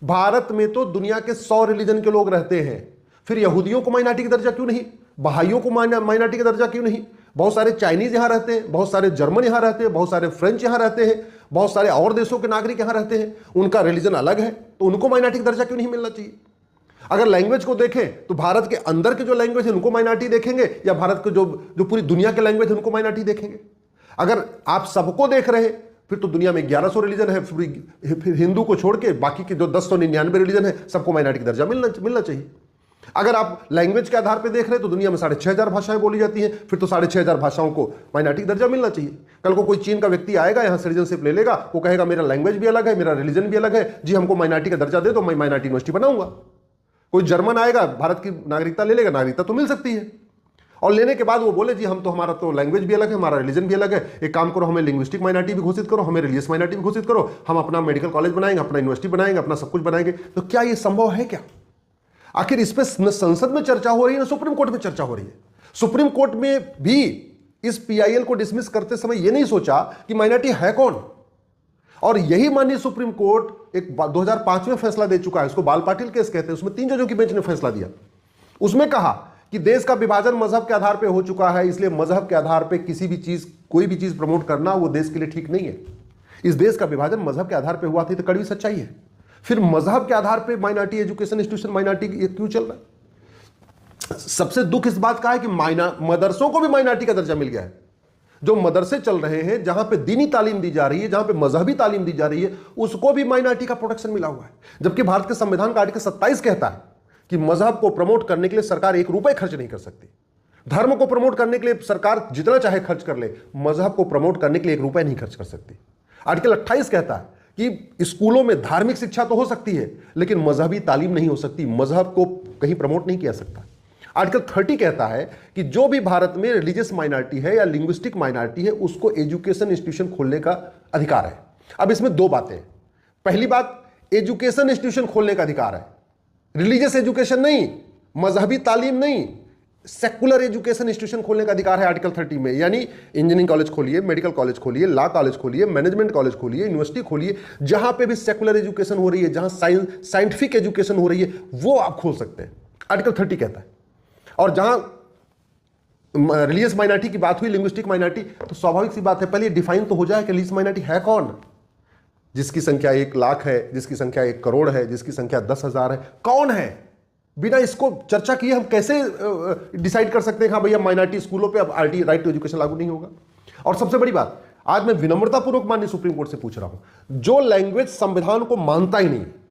भारत में तो दुनिया के 100 रिलीजन के लोग रहते हैं, फिर यहूदियों को माइनॉरिटी का दर्जा क्यों नहीं, बहाइयों को माइनॉरिटी का दर्जा क्यों नहीं? बहुत सारे चाइनीज यहां रहते हैं, बहुत सारे जर्मन यहां रहते हैं, बहुत सारे फ्रेंच यहां रहते हैं, बहुत सारे और देशों के नागरिक यहां रहते हैं, उनका रिलीजन अलग है, तो उनको माइनॉरिटी का दर्जा क्यों नहीं मिलना चाहिए? अगर लैंग्वेज को देखें तो भारत के अंदर के जो लैंग्वेज है उनको माइनॉरिटी देखेंगे, या भारत के जो जो पूरी दुनिया के लैंग्वेज है उनको माइनॉरिटी देखेंगे? अगर आप सबको देख रहे हैं फिर तो दुनिया में 1100 रिलीजन है, फिर हिंदू को छोड़ के बाकी के जो 1099 रिलीजन है सबको माइनॉरिटी का दर्जा मिलना चाहिए। अगर आप लैंग्वेज के आधार पर देख रहे हैं तो दुनिया में 6500 भाषाएं बोली जाती हैं, फिर तो 6500 भाषाओं को माइनॉरिटी दर्जा मिलना चाहिए। कल को कोई चीन का व्यक्ति आएगा, यहां सिटीजनशिप ले लेगा, वो कहेगा मेरा लैंग्वेज भी अलग है, मेरा रिलीजन भी अलग है, जी हमको माइनॉरिटी का दर्जा दे दो, मैं माइनॉरिटी यूनिवर्सिटी बनाऊंगा। कोई जर्मन आएगा, भारत की नागरिकता ले लेगा, नागरिकता तो मिल सकती है, और लेने के बाद वो बोले जी हम तो, हमारा तो लैंग्वेज भी अलग है, हमारा रिलीजन भी अलग है, एक काम करो हमें लिंग्विस्टिक माइनॉरिटी भी घोषित करो, हमें रिलीजियस माइनॉरिटी भी घोषित करो, हम अपना मेडिकल कॉलेज बनाएंगे, अपना यूनिवर्सिटी बनाएंगे, अपना सब कुछ बनाएंगे। तो क्या ये संभव है क्या? आखिर इस पे न संसद में चर्चा हो रही है, न सुप्रीम कोर्ट में चर्चा हो रही है। सुप्रीम कोर्ट में भी इस पीआईएल को डिसमिस करते समय यह नहीं सोचा कि माइनॉरिटी है कौन, और यही माननीय सुप्रीम कोर्ट एक 2005 में फैसला दे चुका है, उसको बाल पाटिल केस कहते हैं, उसमें 3 जजों की बेंच ने फैसला दिया। उसमें कहा कि देश का विभाजन मजहब के आधार पर हो चुका है, इसलिए मजहब के आधार पर किसी भी चीज, कोई भी चीज प्रमोट करना वो देश के लिए ठीक नहीं है। इस देश का विभाजन मजहब के आधार पर हुआ था, तो कड़वी सच्चाई है। फिर मजहब के आधार पर माइनॉरिटी एजुकेशन इंस्टीट्यूशन माइनॉरिटी क्यों चल रहा है? सबसे दुख इस बात का है कि मदरसों को भी माइनॉरिटी का दर्जा मिल गया है। जो मदरसे चल रहे हैं, जहां पे दीनी तालीम दी जा रही है, जहां पे मजहबी तालीम दी जा रही है, उसको भी माइनॉरिटी का प्रोटेक्शन मिला हुआ है। जबकि भारत के संविधान का आर्टिकल 27 कहता है कि मजहब को प्रमोट करने के लिए सरकार 1 रुपए खर्च नहीं कर सकती। धर्म को प्रमोट करने के लिए सरकार जितना चाहे खर्च कर ले, मजहब को प्रमोट करने के लिए 1 रुपए नहीं खर्च कर सकती। आर्टिकल 28 कहता है कि स्कूलों में धार्मिक शिक्षा तो हो सकती है, लेकिन मजहबी तालीम नहीं हो सकती, मजहब को कहीं प्रमोट नहीं किया सकता। आर्टिकल 30 कहता है कि जो भी भारत में रिलीजियस माइनॉरिटी है या लिंग्विस्टिक माइनॉरिटी है, उसको एजुकेशन इंस्टीट्यूशन खोलने का अधिकार है। अब इसमें 2 बातें हैं। पहली बात, एजुकेशन इंस्टीट्यूशन खोलने का अधिकार है, रिलीजियस एजुकेशन नहीं, मजहबी तालीम नहीं, सेकुलर एजुकेशन इंस्टीट्यूशन खोलने का अधिकार है आर्टिकल 30 में। यानी इंजीनियरिंग कॉलेज खोलिए, मेडिकल कॉलेज खोलिए, लॉ कॉलेज खोलिए, मैनेजमेंट कॉलेज खोलिए, यूनिवर्सिटी खोलिए, जहां पे भी सेकुलर एजुकेशन हो रही है, जहां साइंटिफिक एजुकेशन हो रही है, वो आप खोल सकते हैं, आर्टिकल 30 कहता है। और जहां रिलीजियस माइनॉरिटी की बात हुई, लिंग्विस्टिक माइनॉरिटी, तो स्वाभाविक सी बात है, पहले डिफाइन तो हो जाए कि रिलीजियस माइनॉरिटी है कौन। जिसकी संख्या 1 लाख है, जिसकी संख्या 1 करोड़ है, जिसकी संख्या 10,000 है, कौन है? बिना इसको चर्चा किए हम कैसे डिसाइड कर सकते हैं हाँ भैया माइनॉरिटी स्कूलों पे अब आरटी राइट टू एजुकेशन लागू नहीं होगा? और सबसे बड़ी बात, आज मैं विनम्रतापूर्वक माननीय सुप्रीम कोर्ट से पूछ रहा हूं, जो लैंग्वेज संविधान को मानता ही नहीं,